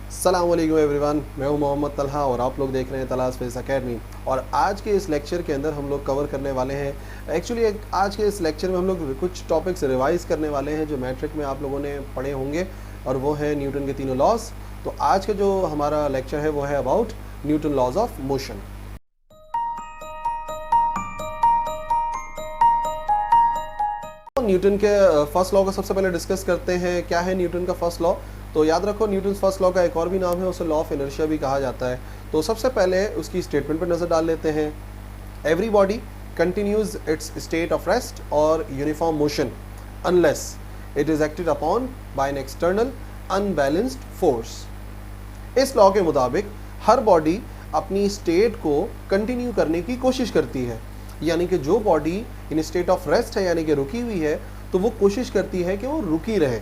अस्सलाम वालेकुम एवरीवन, मैं हूं मोहम्मद तलहा और आप लोग देख रहे हैं तलाश फेस एकेडमी। और आज के इस लेक्चर के अंदर हम लोग कवर करने वाले हैं एक्चुअली आज के इस लेक्चर में हम लोग कुछ टॉपिक्स रिवाइज करने वाले हैं जो मैट्रिक में आप लोगों ने पढ़े होंगे, और वो है न्यूटन के तीनों लॉज। तो आज का जो हमारा लेक्चर है वो है about Newton laws of motion. Newton के फर्स्ट लॉ को सबसे पहले डिस्कस करते हैं। क्या है न्यूटन का फर्स्ट लॉ? तो याद रखो, न्यूटन फर्स्ट लॉ का एक और भी नाम है, उसे लॉ ऑफ इनर्शिया भी कहा जाता है। तो सबसे पहले उसकी स्टेटमेंट पर नज़र डाल लेते हैं। Every body continues its state of rest और uniform motion unless it is acted upon by an external unbalanced force. इस लॉ के मुताबिक हर बॉडी अपनी स्टेट को कंटिन्यू करने की कोशिश करती है, यानी कि जो body in state of rest है यानी कि रुकी हुई है, तो वो कोशिश करती है कि वो रुकी रहे।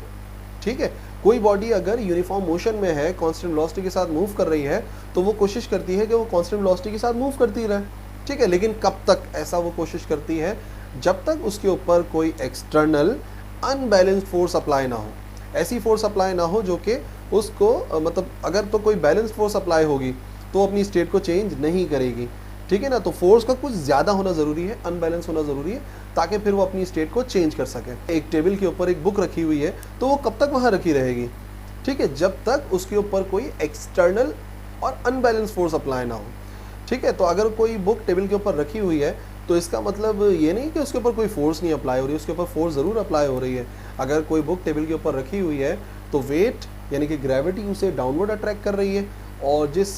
ठीक है, कोई बॉडी अगर यूनिफॉर्म मोशन में है, कांस्टेंट वेलोसिटी के साथ मूव कर रही है, तो वो कोशिश करती है कि वो कांस्टेंट वेलोसिटी के साथ मूव करती रहे। ठीक है, लेकिन कब तक ऐसा वो कोशिश करती है? जब तक उसके ऊपर कोई एक्सटर्नल अनबैलेंस्ड फोर्स अप्लाई ना हो। ऐसी फोर्स अप्लाई ना हो जो कि उसको मतलब अगर तो कोई बैलेंस्ड फोर्स अप्लाई होगी तो अपनी स्टेट को चेंज नहीं करेगी। ठीक है ना, तो फोर्स का कुछ ज़्यादा होना ज़रूरी है, अनबैलेंस होना ज़रूरी है, ताकि फिर वो अपनी स्टेट को चेंज कर सके। एक टेबल के ऊपर एक बुक रखी हुई है, तो वो कब तक वहाँ रखी रहेगी? ठीक है, जब तक उसके ऊपर कोई एक्सटर्नल और अनबैलेंस फोर्स अप्लाई ना हो। ठीक है, तो अगर कोई बुक टेबल के ऊपर रखी हुई है तो इसका मतलब ये नहीं कि उसके ऊपर कोई फोर्स नहीं अप्लाई हो रही है, उसके ऊपर फोर्स ज़रूर अप्लाई हो रही है। अगर कोई बुक टेबल के ऊपर रखी हुई है तो वेट यानी कि ग्रेविटी उसे डाउनवर्ड अट्रैक्ट कर रही है, और जिस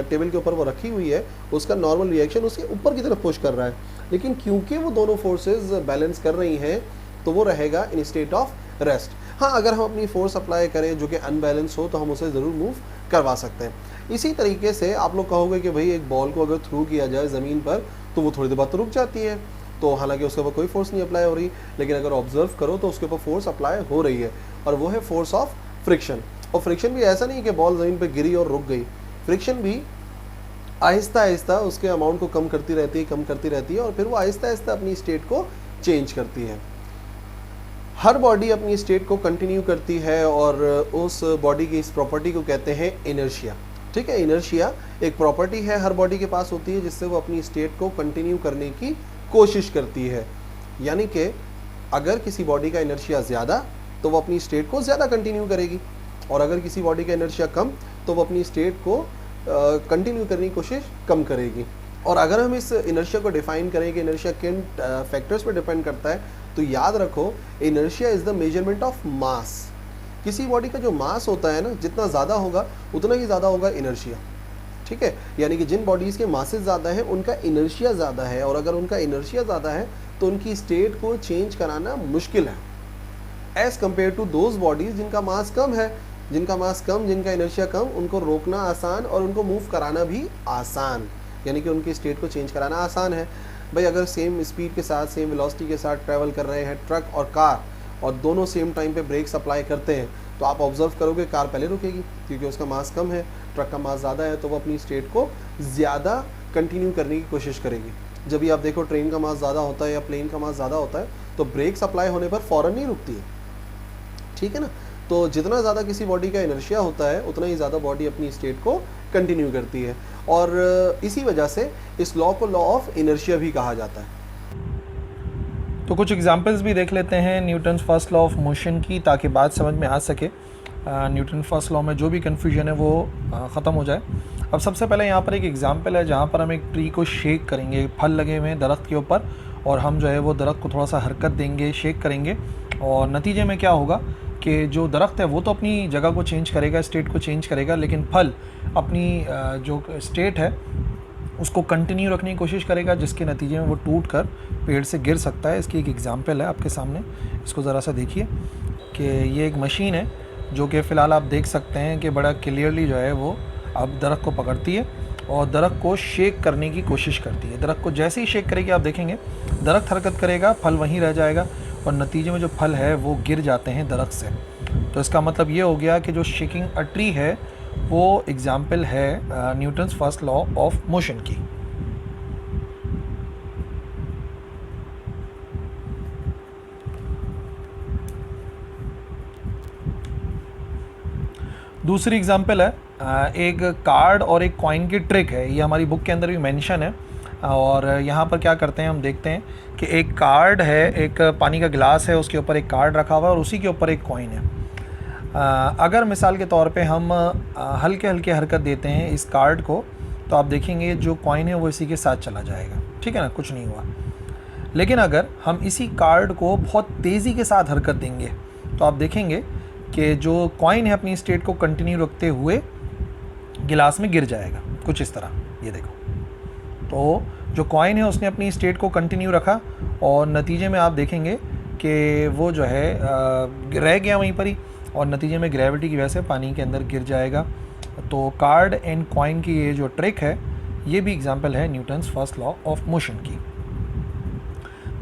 टेबल के ऊपर वो रखी हुई है उसका नॉर्मल रिएक्शन उसके ऊपर की तरफ पुश कर रहा है। लेकिन क्योंकि वो दोनों फोर्सेस बैलेंस कर रही हैं तो वो रहेगा इन स्टेट ऑफ रेस्ट। हाँ, अगर हम अपनी फोर्स अप्लाई करें जो कि अनबैलेंस हो तो हम उसे ज़रूर मूव करवा सकते हैं। इसी तरीके से आप लोग कहोगे कि भाई एक बॉल को अगर थ्रू किया जाए ज़मीन पर तो वो थोड़ी देर बाद तो रुक जाती है, तो हालांकि उसके ऊपर कोई फोर्स नहीं अप्लाई हो रही, लेकिन अगर ऑब्जर्व करो तो उसके ऊपर फोर्स अप्लाई हो रही है, और वो है फोर्स ऑफ फ्रिक्शन। और फ्रिक्शन भी ऐसा नहीं कि बॉल ज़मीन पे गिरी और रुक गई, फ्रिक्शन भी आहिस्ता आहिस्ता उसके अमाउंट को कम करती रहती है और फिर वो आहिस्ता आहिस्ता अपनी स्टेट को चेंज करती है। हर बॉडी अपनी स्टेट को कंटिन्यू करती है और उस बॉडी की इस प्रॉपर्टी को कहते हैं इनर्शिया। ठीक है, इनर्शिया एक प्रॉपर्टी है हर बॉडी के पास होती है जिससे वो अपनी स्टेट को कंटिन्यू करने की कोशिश करती है। यानी कि अगर किसी बॉडी का इनर्शिया ज़्यादा तो वो अपनी स्टेट को ज़्यादा कंटिन्यू करेगी, और अगर किसी बॉडी का इनर्शिया कम तो वो अपनी स्टेट को कंटिन्यू करने की कोशिश कम करेगी। और अगर हम इस इनर्शिया को डिफाइन करें कि इनर्शिया किन फैक्टर्स पर डिपेंड करता है, तो याद रखो inertia is the measurement of mass. किसी बॉडी का जो मास होता है ना, जितना ज़्यादा होगा उतना ही ज़्यादा होगा इनर्शिया। ठीक है, यानी कि जिन बॉडीज़ के मासेस ज़्यादा हैं उनका इनर्शिया ज़्यादा है, और अगर उनका इनर्शिया ज़्यादा है तो उनकी स्टेट को चेंज कराना मुश्किल है as compare to those bodies जिनका मास कम है। जिनका मास कम, जिनका इनर्शिया कम, उनको रोकना आसान और उनको मूव कराना भी आसान, यानी कि उनकी स्टेट को चेंज कराना आसान है। भाई अगर सेम स्पीड के साथ, सेम वेलोसिटी के साथ ट्रैवल कर रहे हैं ट्रक और कार, और दोनों सेम टाइम पे ब्रेक्स अप्लाई करते हैं, तो आप ऑब्जर्व करोगे कार पहले रुकेगी क्योंकि उसका मास कम है, ट्रक का मास ज़्यादा है, तो वो अपनी स्टेट को ज़्यादा कंटिन्यू करने की कोशिश करेगी। जब भी आप देखो ट्रेन का मास ज़्यादा होता है या प्लेन का मास ज़्यादा होता है तो ब्रेक्स अप्लाई होने पर फ़ौरन नहीं रुकती है। ठीक है ना, तो जितना ज़्यादा किसी बॉडी का इनर्शिया होता है उतना ही ज़्यादा बॉडी अपनी स्टेट को कंटिन्यू करती है, और इसी वजह से इस लॉ को लॉ ऑफ इनर्शिया भी कहा जाता है। तो कुछ एग्जांपल्स भी देख लेते हैं Newton's first law of motion की, ताकि बात समझ में आ सके। न्यूटन फर्स्ट लॉ में जो भी कन्फ्यूजन है वो ख़त्म हो जाए। अब सबसे पहले यहाँ पर एक एग्जांपल है जहाँ पर हम एक ट्री को शेक करेंगे, फल लगे हुए हैं दरख्त के ऊपर, और हम जो है वो दरख्त को थोड़ा सा हरकत देंगे, शेक करेंगे, और नतीजे में क्या होगा कि जो दरख्त है वो तो अपनी जगह को चेंज करेगा, स्टेट को चेंज करेगा, लेकिन फल अपनी जो स्टेट है उसको कंटिन्यू रखने की कोशिश करेगा, जिसके नतीजे में वो टूट कर पेड़ से गिर सकता है। इसकी एक एग्जांपल है आपके सामने, इसको ज़रा सा देखिए कि ये एक मशीन है जो कि फ़िलहाल आप देख सकते हैं कि बड़ा क्लियरली जो है वो अब दरख्त को पकड़ती है और दरख्त को शेक करने की कोशिश करती है। दरख्त को जैसे ही शेक करेगी आप देखेंगे दरख्त हरकत करेगा, फल वहीं रह जाएगा, और नतीजे में जो फल है वो गिर जाते हैं दरख्त से। तो इसका मतलब ये हो गया कि जो शेकिंग अ ट्री है वो एग्जाम्पल है Newton's first law of motion की। दूसरी एग्जांपल है एक कार्ड और एक कॉइन की ट्रिक है। ये हमारी बुक के अंदर भी मेंशन है। और यहाँ पर क्या करते हैं, हम देखते हैं कि एक कार्ड है, एक पानी का गिलास है, उसके ऊपर एक कार्ड रखा हुआ है और उसी के ऊपर एक कॉइन है। अगर मिसाल के तौर पे हम हल्के हल्के हरकत देते हैं इस कार्ड को, तो आप देखेंगे जो कॉइन है वो इसी के साथ चला जाएगा, ठीक है ना, कुछ नहीं हुआ। लेकिन अगर हम इसी कार्ड को बहुत तेज़ी के साथ हरकत देंगे तो आप देखेंगे कि जो कॉइन है अपनी स्टेट को कंटिन्यू रखते हुए गिलास में गिर जाएगा, कुछ इस तरह। ये देखो, तो जो कॉइन है उसने अपनी स्टेट को कंटिन्यू रखा और नतीजे में आप देखेंगे कि वो जो है रह गया वहीं पर ही, और नतीजे में ग्रेविटी की वजह से पानी के अंदर गिर जाएगा। तो कार्ड एंड कॉइन की ये जो ट्रिक है, ये भी एग्जांपल है Newton's first law of motion की।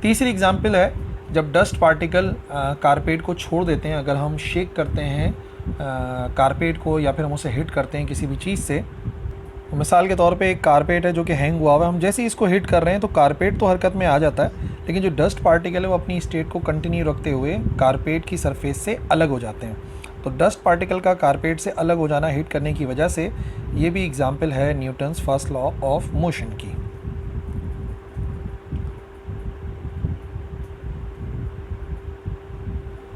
तीसरी एग्जांपल है जब डस्ट पार्टिकल कारपेट को छोड़ देते हैं। अगर हम शेक करते हैं कारपेट को या फिर हम उसे हिट करते हैं किसी भी चीज़ से, तो मिसाल के तौर पे एक कारपेट है जो कि हैंग हुआ हुआ है, हम जैसे ही इसको हिट कर रहे हैं तो कारपेट तो हरकत में आ जाता है, लेकिन जो डस्ट पार्टिकल है वो अपनी स्टेट को कंटिन्यू रखते हुए कारपेट की सरफेस से अलग हो जाते हैं। तो डस्ट पार्टिकल का कारपेट से अलग हो जाना हिट करने की वजह से, ये भी एग्जांपल है Newton's first law of motion की।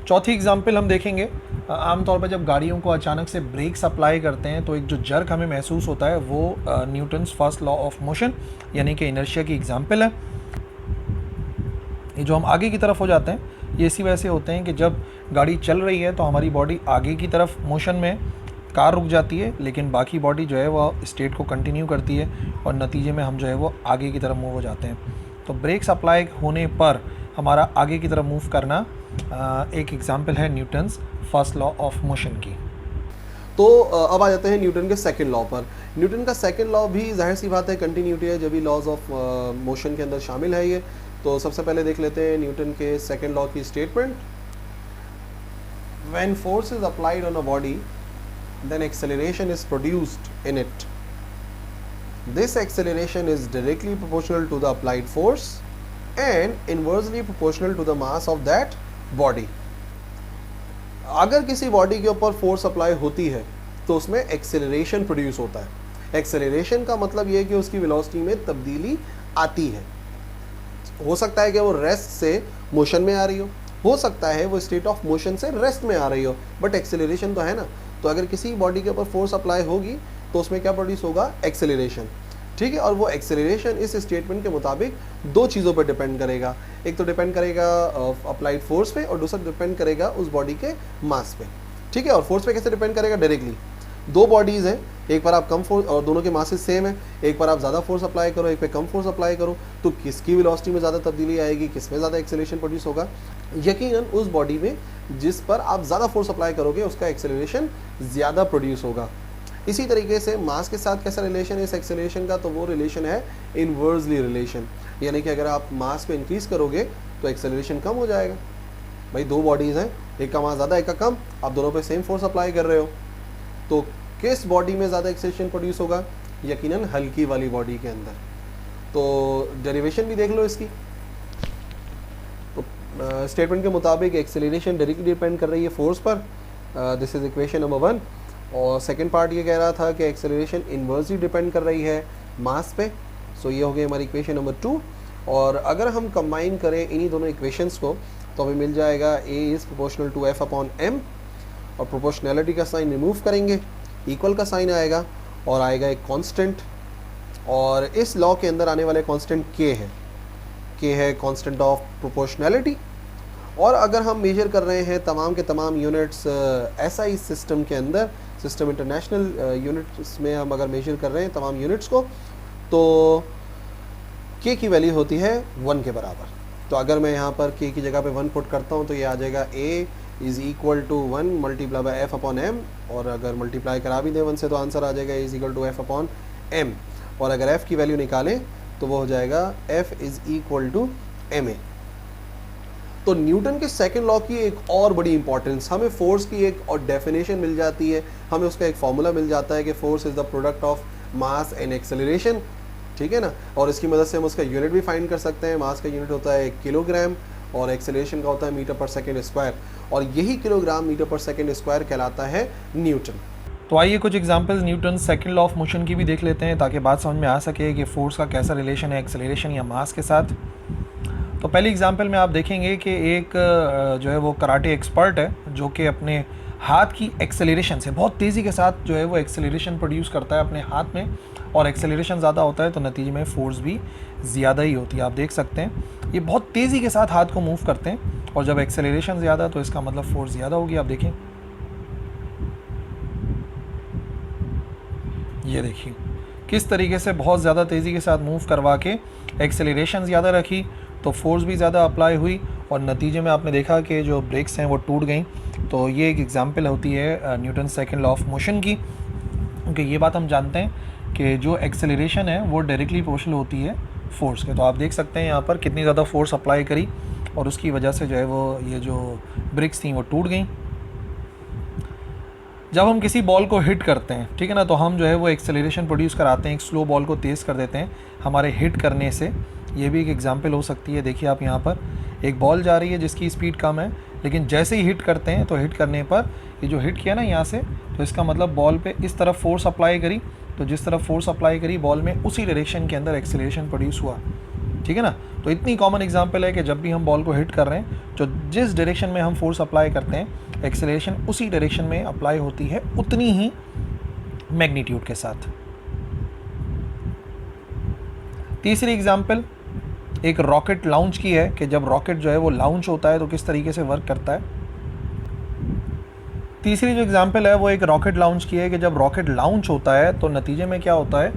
चौथी एग्जांपल हम देखेंगे, आमतौर पर जब गाड़ियों को अचानक से ब्रेक्स अप्लाई करते हैं तो एक जो जर्क हमें महसूस होता है वो Newton's first law of motion यानी कि इनर्शिया की एग्जांपल है। ये जो हम आगे की तरफ हो जाते हैं, ये इसी वजह से होते हैं कि जब गाड़ी चल रही है तो हमारी बॉडी आगे की तरफ मोशन में, कार रुक जाती है लेकिन बाकी बॉडी जो है वो स्टेट को कंटिन्यू करती है और नतीजे में हम जो है वो आगे की तरफ मूव हो जाते हैं। तो ब्रेक्स अप्लाई होने पर हमारा आगे की तरफ मूव करना एक एग्जांपल है Newton's first law of motion की। तो अब आ जाते हैं न्यूटन के सेकंड लॉ पर। न्यूटन का सेकंड लॉ भी जाहिर सी बात है कंटिन्यूटी है, जब भी लॉज ऑफ मोशन के अंदर शामिल है ये। तो सबसे पहले देख लेते हैं न्यूटन के सेकंड लॉ की statement. When force is applied on a body then acceleration is produced in it. This acceleration is directly proportional to the applied force and inversely proportional to the mass of that body. अगर किसी body के ऊपर force apply होती है तो उसमें acceleration produce होता है। एक्सेलरेशन का मतलब यह है कि उसकी वेलोसिटी में तब्दीली आती है। हो सकता है कि वो रेस्ट से मोशन में आ रही हो सकता है वो स्टेट ऑफ मोशन से रेस्ट में आ रही हो, बट एक्सेलरेशन तो है ना। तो अगर किसी बॉडी के ऊपर फोर्स अप्लाई होगी तो उसमें क्या प्रोड्यूस होगा, एक्सेलरेशन, ठीक है। और वो एक्सेलरेशन इस स्टेटमेंट के मुताबिक दो चीज़ों पर डिपेंड करेगा। एक तो डिपेंड करेगा अप्लाइड फोर्स पे और दूसरा डिपेंड करेगा उस बॉडी के मास पे, ठीक है। और फोर्स पे कैसे डिपेंड करेगा, डायरेक्टली। दो बॉडीज़ हैं, एक पर आप कम फोर्स और दोनों के मासेस सेम है, एक पर आप ज़्यादा फोर्स अप्लाई करो, एक पे कम फोर्स अप्लाई करो, तो किसकी वेलोसिटी में ज़्यादा तब्दीली आएगी, किस में ज़्यादा एक्सेलरेशन प्रोड्यूस होगा। यकीनन उस बॉडी में जिस पर आप ज़्यादा फोर्स अप्लाई करोगे उसका एक्सेलरेशन ज़्यादा प्रोड्यूस होगा। इसी तरीके से मास के साथ कैसा रिलेशन है इस एक्सेलरेशन का, तो वो रिलेशन है इनवर्सली रिलेशन, यानी कि अगर आप मास को इंक्रीज करोगे तो एक्सेलरेशन कम हो जाएगा। भाई दो बॉडीज़ हैं, एक का मास ज़्यादा एक का कम, आप दोनों पे सेम फोर्स अप्लाई कर रहे हो, तो किस बॉडी में ज़्यादा एक्सेलरेशन प्रोड्यूस होगा, यकीनन हल्की वाली बॉडी के अंदर। तो डेरिवेशन भी देख लो इसकी। तो स्टेटमेंट के मुताबिक एक्सेलरेशन डायरेक्टली डिपेंड कर रही है फोर्स पर, दिस इज इक्वेशन नंबर 1। और सेकंड पार्ट ये कह रहा था कि एक्सेलरेशन इन्वर्सली डिपेंड कर रही है मास पे, सो ये हो गई हमारी इक्वेशन नंबर 2। और अगर हम कंबाइन करें इन्हीं दोनों इक्वेशंस को तो हमें मिल जाएगा a is proportional to f upon m, और प्रोपोर्शनैलिटी का साइन रिमूव करेंगे, इक्वल का साइन आएगा और आएगा एक कांस्टेंट। और इस लॉ के अंदर आने वाले कांस्टेंट k है कांस्टेंट ऑफ प्रोपोर्शनैलिटी। और अगर हम मेजर कर रहे हैं तमाम के तमाम यूनिट्स SI सिस्टम के अंदर, सिस्टम इंटरनेशनल यूनिट्स में हम अगर मेजर कर रहे हैं तमाम यूनिट्स को, तो k की वैल्यू होती है 1 के बराबर। तो अगर मैं यहाँ पर k की जगह पे 1 पुट करता हूँ तो ये आ जाएगा a is equal to 1 multiply by f upon m, और अगर मल्टीप्लाई करा भी दें 1 से तो आंसर आ जाएगा a is equal to f upon m। और अगर f की वैल्यू निकालें तो वो हो जाएगा f is equal to ma। तो न्यूटन के सेकंड लॉ की एक और बड़ी इंपॉर्टेंस, हमें फोर्स की एक और डेफिनेशन मिल जाती है, हमें उसका एक फॉर्मूला मिल जाता है कि force is the product of mass and acceleration, ठीक है ना। और इसकी मदद से हम उसका यूनिट भी फाइंड कर सकते हैं। मास का यूनिट होता है किलोग्राम और एक्सेलरेशन का होता है मीटर पर सेकेंड स्क्वायर, और यही किलोग्राम मीटर पर सेकेंड स्क्वायर कहलाता है न्यूटन। तो आइए कुछ examples Newton second law of motion की भी देख लेते हैं ताकि बात समझ में आ सके कि फोर्स का कैसा रिलेशन है एक्सेलरेशन या मास के साथ। तो पहली एग्जांपल में आप देखेंगे कि एक जो है वो कराटे एक्सपर्ट है जो कि अपने हाथ की एक्सेलरेशन से बहुत तेज़ी के साथ जो है वो एक्सेलरेशन प्रोड्यूस करता है अपने हाथ में, और एक्सेलरेशन ज़्यादा होता है तो नतीजे में फोर्स भी ज़्यादा ही होती है। आप देख सकते हैं ये बहुत तेज़ी के साथ हाथ को मूव करते हैं, और जब एक्सेलरेशन ज़्यादा तो इसका मतलब फोर्स ज़्यादा होगी। आप देखें, ये देखिए किस तरीके से बहुत ज़्यादा तेज़ी के साथ मूव करवा के एक्सेलरेशन ज़्यादा रखी तो फोर्स भी ज़्यादा अप्लाई हुई, और नतीजे में आपने देखा कि जो ब्रेक्स हैं वो टूट गई। तो ये एक एग्जांपल होती है Newton second law of motion की, क्योंकि ये बात हम जानते हैं कि जो एक्सेलरेशन है वो डायरेक्टली प्रोपोर्शनल होती है फोर्स के। तो आप देख सकते हैं यहाँ पर कितनी ज़्यादा फोर्स अप्लाई करी और उसकी वजह से जो है वो ये जो ब्रिक्स थी वो टूट गई। जब हम किसी बॉल को हिट करते हैं, ठीक है ना, तो हम जो है वो एक्सेलरेशन प्रोड्यूस कराते हैं, एक स्लो बॉल को तेज़ कर देते हैं हमारे हिट करने से। ये भी एक एग्जांपल हो सकती है। देखिए आप यहाँ पर एक बॉल जा रही है जिसकी स्पीड कम है, लेकिन जैसे ही हिट करते हैं तो हिट करने पर ये जो हिट किया ना यहाँ से, तो इसका मतलब बॉल पे इस तरफ फोर्स अप्लाई करी, तो जिस तरफ फोर्स अप्लाई करी बॉल में उसी डायरेक्शन के अंदर एक्सेलरेशन प्रोड्यूस हुआ, ठीक है ना। तो इतनी कॉमन एग्जांपल है कि जब भी हम बॉल को हिट कर रहे हैं तो जिस डायरेक्शन में हम फोर्स अप्लाई करते हैं एक्सेलरेशन उसी डायरेक्शन में अप्लाई होती है उतनी ही मैग्नीट्यूड के साथ। तीसरी एग्जांपल एक रॉकेट लॉन्च की है कि जब रॉकेट जो है वो लॉन्च होता है तो किस तरीके से वर्क करता है। तीसरी जो एग्जांपल है वो एक रॉकेट लॉन्च की है कि जब रॉकेट लॉन्च होता है तो नतीजे में क्या होता है,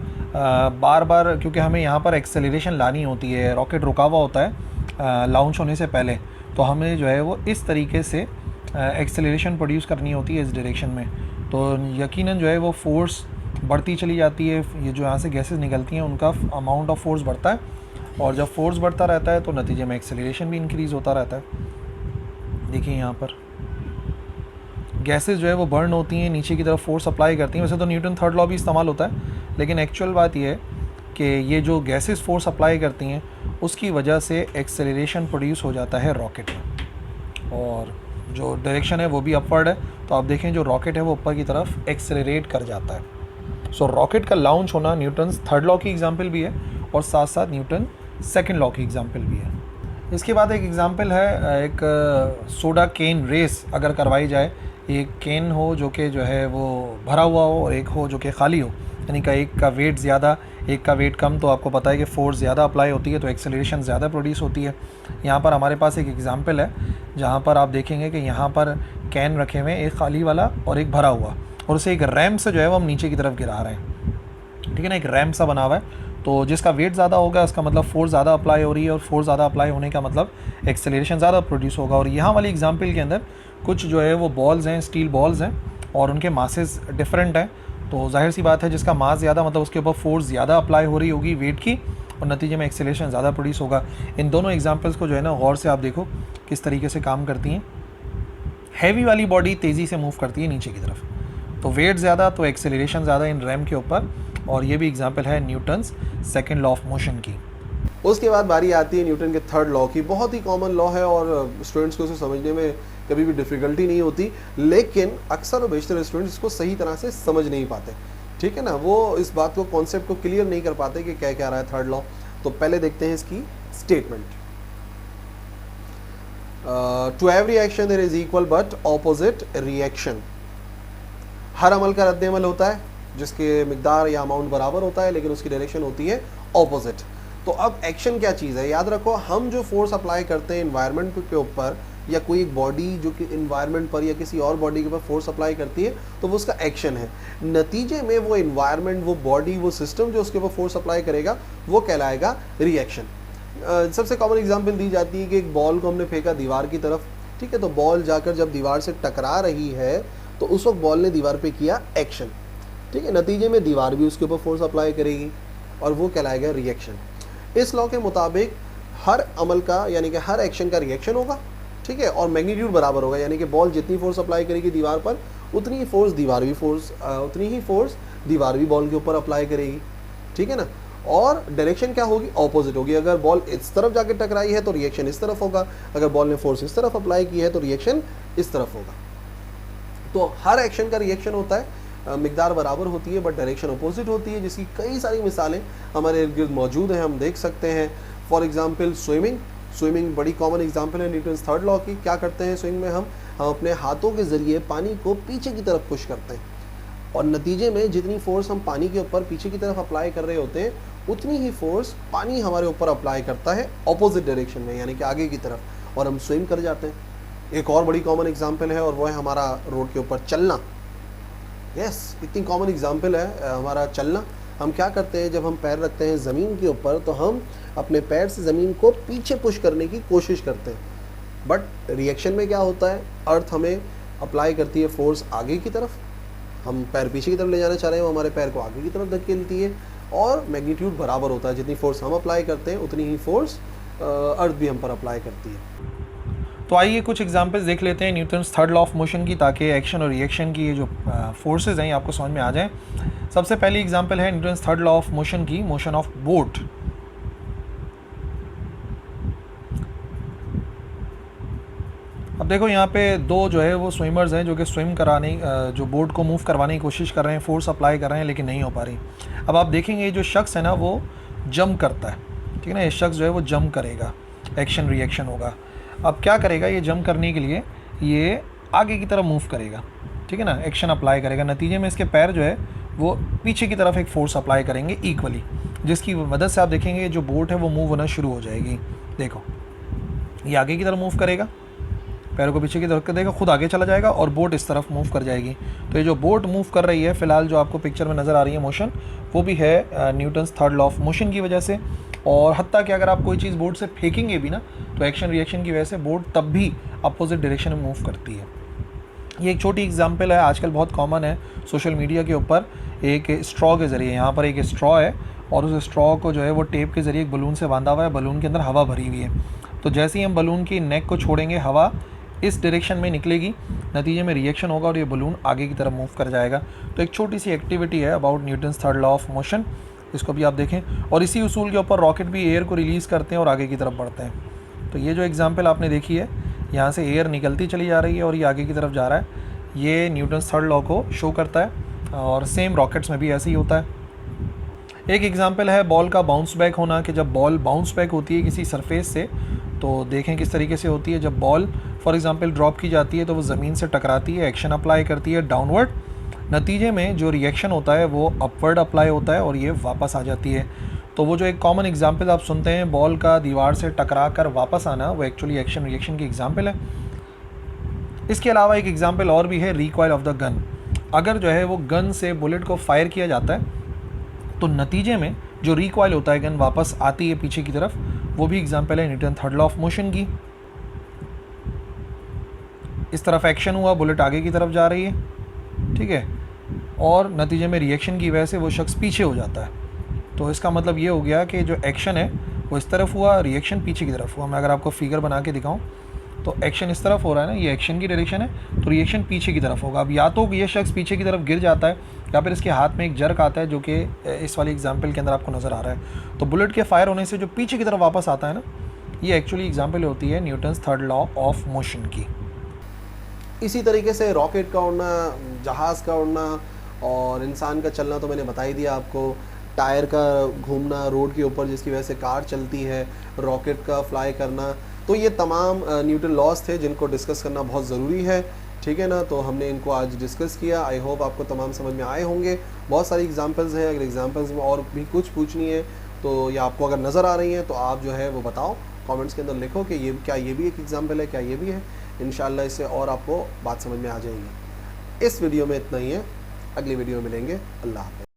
बार बार क्योंकि हमें यहाँ पर एक्सेलरेशन लानी होती है, रॉकेट रुका हुआ होता है लॉन्च होने से पहले, तो हमें जो है वो इस तरीके से एक्सेलरेशन प्रोड्यूस करनी होती है इस डायरेक्शन में। तो यकीनन जो है वो फोर्स बढ़ती चली जाती है, ये जो यहाँ से गैसेस निकलती हैं उनका अमाउंट ऑफ फोर्स बढ़ता है, और जब फोर्स बढ़ता रहता है तो नतीजे में एक्सेलरेशन भी इंक्रीज़ होता रहता है। देखिए यहाँ पर गैसेस जो है वो बर्न होती हैं, नीचे की तरफ फोर्स अप्लाई करती हैं। वैसे तो न्यूटन थर्ड लॉ भी इस्तेमाल होता है, लेकिन एक्चुअल बात ये है कि ये जो गैसेस फोर्स अप्लाई करती हैं उसकी वजह से एक्सेलरेशन प्रोड्यूस हो जाता है रॉकेट में, और जो डायरेक्शन है वो भी अपवर्ड है। तो आप देखें जो रॉकेट है वो ऊपर की तरफ एक्सेलरेट कर जाता है। सो रॉकेट का लॉन्च होना न्यूटन थर्ड लॉ की एग्जाम्पल भी है और साथ साथ न्यूटन सेकेंड लॉ की एग्जाम्पल भी है। इसके बाद एक एग्जाम्पल है, एक सोडा केन रेस अगर करवाई जाए, एक केन हो जो कि जो है वो भरा हुआ हो और एक हो जो कि खाली हो, यानी कि एक का वेट ज़्यादा एक का वेट कम, तो आपको पता है कि फोर्स ज़्यादा अप्लाई होती है तो एक्सेलरेशन ज़्यादा प्रोड्यूस होती है। यहाँ पर हमारे पास एक एग्जांपल है जहाँ पर आप देखेंगे कि यहाँ पर कैन रखे हुए हैं, एक खाली वाला और एक भरा हुआ, और उसे एक रैम्प से जो है वो हम नीचे की तरफ गिरा रहे हैं, ठीक है ना, एक रैम्प सा बना हुआ है। तो जिसका वेट ज़्यादा होगा उसका मतलब फोर्स ज़्यादा अप्लाई हो रही है, और फोर्स ज़्यादा अप्लाई होने का मतलब एक्सेलरेशन ज़्यादा प्रोड्यूस होगा। और यहाँ वाली एग्जांपल के अंदर कुछ जो है वो बॉल्स हैं, स्टील बॉल्स हैं, और उनके मासेस डिफरेंट हैं, तो जाहिर सी बात है जिसका मास ज़्यादा मतलब उसके ऊपर फोर्स ज़्यादा अप्लाई हो रही होगी वेट की, और नतीजे में एक्सेलरेशन ज़्यादा प्रोड्यूस होगा। इन दोनों एग्जांपल्स को जो है ना गौर से आप देखो किस तरीके से काम करती हैं। हैवी वाली बॉडी तेज़ी से मूव करती है नीचे की तरफ, तो वेट ज़्यादा तो एक्सेलरेशन ज़्यादा इन रैम के ऊपर, और ये भी एग्जांपल है Newton's second law of motion की। उसके बाद बारी आती है न्यूटन के थर्ड लॉ की। बहुत ही कॉमन लॉ है और स्टूडेंट्स को उसे समझने में कभी भी डिफ़िकल्टी नहीं होती, लेकिन अक्सर और बेशतर स्टूडेंट्स इसको सही तरह से समझ नहीं पाते, ठीक है ना, वो इस बात को कॉन्सेप्ट को क्लियर नहीं कर पाते कि क्या रहा है थर्ड लॉ। तो पहले देखते हैं इसकी statement. To every action there is equal but opposite reaction. हर अमल का रद्द अमल होता है जिसके मिकदार या अमाउंट बराबर होता है, लेकिन उसकी डायरेक्शन होती है ऑपोजिट। तो अब एक्शन क्या चीज़ है, याद रखो, हम जो फोर्स अप्लाई करते हैं इन्वायरमेंट के ऊपर, या कोई एक बॉडी जो कि इन्वायरमेंट पर या किसी और बॉडी के ऊपर फोर्स अप्लाई करती है, तो वो उसका एक्शन है। नतीजे में वो इन्वायरमेंट, वो बॉडी, वो सिस्टम जो उसके ऊपर फोर्स अप्लाई करेगा वो कहलाएगा रिएक्शन। सबसे कॉमन एग्जांपल दी जाती है कि एक बॉल को हमने फेंका दीवार की तरफ, ठीक है, तो बॉल जाकर जब दीवार से टकरा रही है तो उस वक्त बॉल ने दीवार पे किया एक्शन, ठीक है, नतीजे में दीवार भी उसके ऊपर फोर्स अप्लाई करेगी और वो कहलाएगा रिएक्शन। इस लॉ के मुताबिक हर अमल का यानी कि हर एक्शन का रिएक्शन होगा, ठीक है, और मैग्नीट्यूड बराबर होगा, यानी कि बॉल जितनी फोर्स अप्लाई करेगी दीवार पर उतनी ही फोर्स दीवार भी बॉल के ऊपर अप्लाई करेगी, ठीक है ना। और डायरेक्शन क्या होगी, ऑपोजिट होगी। अगर बॉल इस तरफ जाके टकराई है तो रिएक्शन इस तरफ होगा, अगर बॉल ने फोर्स इस तरफ अप्लाई की है तो रिएक्शन इस तरफ होगा। तो हर एक्शन का रिएक्शन होता है, मिकदार बराबर होती है बट डायरेक्शन अपोजिट होती है, जिसकी कई सारी मिसालें हमारे इर्द गिर्द मौजूद हैं, हम देख सकते हैं। फॉर एग्जांपल स्विमिंग बड़ी कॉमन एग्जांपल है न्यूटन्स थर्ड लॉ की। क्या करते हैं स्विमिंग में हम अपने हाथों के ज़रिए पानी को पीछे की तरफ पुश करते हैं और नतीजे में जितनी फोर्स हम पानी के ऊपर पीछे की तरफ अप्लाई कर रहे होते हैं उतनी ही फोर्स पानी हमारे ऊपर अप्लाई करता है ऑपोजिट डायरेक्शन में, यानी कि आगे की तरफ, और हम स्विम कर जाते हैं। एक और बड़ी कॉमन एग्जांपल है और वो है हमारा रोड के ऊपर चलना। इतनी कॉमन एग्जांपल है हमारा चलना। हम क्या करते हैं जब हम पैर रखते हैं ज़मीन के ऊपर तो हम अपने पैर से ज़मीन को पीछे पुश करने की कोशिश करते हैं, बट रिएक्शन में क्या होता है, अर्थ हमें अप्लाई करती है फोर्स आगे की तरफ। हम पैर पीछे की तरफ ले जाना चाह रहे हैं, वो हमारे पैर को आगे की तरफ धकेलती है और मैग्नीट्यूड बराबर होता है। जितनी फोर्स हम अप्लाई करते हैं उतनी ही फोर्स अर्थ भी हम पर अप्लाई करती है। तो आइए कुछ एग्जांपल्स देख लेते हैं Newton's third law of motion की, ताकि एक्शन और रिएक्शन की ये जो फोर्सेस हैं ये आपको समझ में आ जाएं। सबसे पहली एग्जांपल है Newton's third law of motion की, मोशन ऑफ बोट। अब देखो यहाँ पे दो जो है वो स्विमर्स हैं जो कि स्विम कराने जो बोट को मूव करवाने की कोशिश कर रहे हैं, फोर्स अप्लाई कर रहे हैं लेकिन नहीं हो पा रही। अब आप देखेंगे जो शख्स है ना वो जंप करता है, ठीक है ना, ये शख्स जो है वो जंप करेगा, एक्शन रिएक्शन होगा। अब क्या करेगा, ये जंप करने के लिए ये आगे की तरफ मूव करेगा, ठीक है ना, एक्शन अप्लाई करेगा। नतीजे में इसके पैर जो है वो पीछे की तरफ एक फोर्स अप्लाई करेंगे इक्वली, जिसकी मदद से आप देखेंगे जो बोट है वो मूव होना शुरू हो जाएगी। देखो ये आगे की तरफ मूव करेगा, पैरों को पीछे की तरफ कर देगा, खुद आगे चला जाएगा और बोट इस तरफ मूव कर जाएगी। तो ये जो बोट मूव कर रही है फ़िलहाल जो आपको पिक्चर में नज़र आ रही है मोशन, वो भी है Newton's third law of motion की वजह से। और हत्ता कि अगर आप कोई चीज़ बोट से फेंकेंगे भी ना तो एक्शन रिएक्शन की वजह से बोट तब भी अपोजिट डायरेक्शन में मूव करती है। ये एक छोटी एग्जांपल है, आजकल बहुत कॉमन है सोशल मीडिया के ऊपर। एक स्ट्रॉ के ज़रिए, यहाँ पर एक स्ट्रॉ है और उस स्ट्रॉ को जो है वो टेप के ज़रिए एक बलून से बांधा हुआ है, बलून के अंदर हवा भरी हुई है। तो जैसे ही हम बलून की नेक को छोड़ेंगे हवा इस डायरेक्शन में निकलेगी, नतीजे में रिएक्शन होगा और ये बलून आगे की तरफ मूव कर जाएगा। तो एक छोटी सी एक्टिविटी है about Newton's third law of motion, इसको भी आप देखें। और इसी उसूल के ऊपर रॉकेट भी एयर को रिलीज़ करते हैं और आगे की तरफ बढ़ते हैं। तो ये जो एग्जांपल आपने देखी है, यहाँ से एयर निकलती चली जा रही है और ये आगे की तरफ जा रहा है, ये न्यूटन्स थर्ड लॉ को शो करता है और सेम रॉकेट्स में भी ऐसे ही होता है। एक एग्जांपल है बॉल का बाउंस बैक होना, कि जब बॉल बाउंस बैक होती है किसी सरफेस से तो देखें किस तरीके से होती है। जब बॉल फॉर एग्जांपल ड्रॉप की जाती है तो वो ज़मीन से टकराती है, एक्शन अप्लाई करती है डाउनवर्ड, नतीजे में जो रिएक्शन होता है वो अपवर्ड अप्लाई होता है और ये वापस आ जाती है। तो वो जो एक कॉमन एग्जांपल आप सुनते हैं बॉल का दीवार से टकरा कर वापस आना, वो एक्चुअली एक्शन रिएक्शन की एग्जांपल है। इसके अलावा एक एग्जांपल और भी है, रिकॉइल ऑफ द गन। अगर जो है वो गन से बुलेट को फायर किया जाता है तो नतीजे में जो रिकॉइल होता है, गन वापस आती है पीछे की तरफ, वो भी एग्जांपल है Newton third law of motion की। इस तरफ एक्शन हुआ, बुलेट आगे की तरफ जा रही है, ठीक है, और नतीजे में रिएक्शन की वजह से वो शख्स पीछे हो जाता है। तो इसका मतलब ये हो गया कि जो एक्शन है वो इस तरफ हुआ, रिएक्शन पीछे की तरफ हुआ। मैं अगर आपको फिगर बना के दिखाऊं तो एक्शन इस तरफ हो रहा है ना, ये एक्शन की डायरेक्शन है, तो रिएक्शन पीछे की तरफ होगा। अब या तो ये शख्स पीछे की तरफ गिर जाता है या फिर इसके हाथ में एक जर्क आता है, जो कि इस वाली एग्जांपल के अंदर आपको नज़र आ रहा है। तो बुलेट के फायर होने से जो पीछे की तरफ वापस आता है ना, ये एक्चुअली एग्जांपल होती है Newton's third law of motion की। इसी तरीके से रॉकेट का उड़ना, जहाज़ का उड़ना और इंसान का चलना तो मैंने बता ही दिया आपको। टायर का घूमना रोड के ऊपर जिसकी वजह से कार चलती है, रॉकेट का फ्लाई करना, तो ये तमाम न्यूटन लॉज थे जिनको डिस्कस करना बहुत ज़रूरी है, ठीक है ना। तो हमने इनको आज डिस्कस किया। आई होप आपको तमाम समझ में आए होंगे। बहुत सारी एग्जांपल्स हैं, अगर एग्जांपल्स में और भी कुछ पूछनी है तो या आपको अगर नज़र आ रही हैं तो आप जो है वो बताओ, कमेंट्स के अंदर लिखो कि ये क्या ये भी एक एग्जांपल है, क्या ये भी है। इंशाल्लाह इससे और आपको बात समझ में आ जाएगी। इस वीडियो में इतना ही है, अगली वीडियो में मिलेंगे। अल्लाह हाफ़िज़।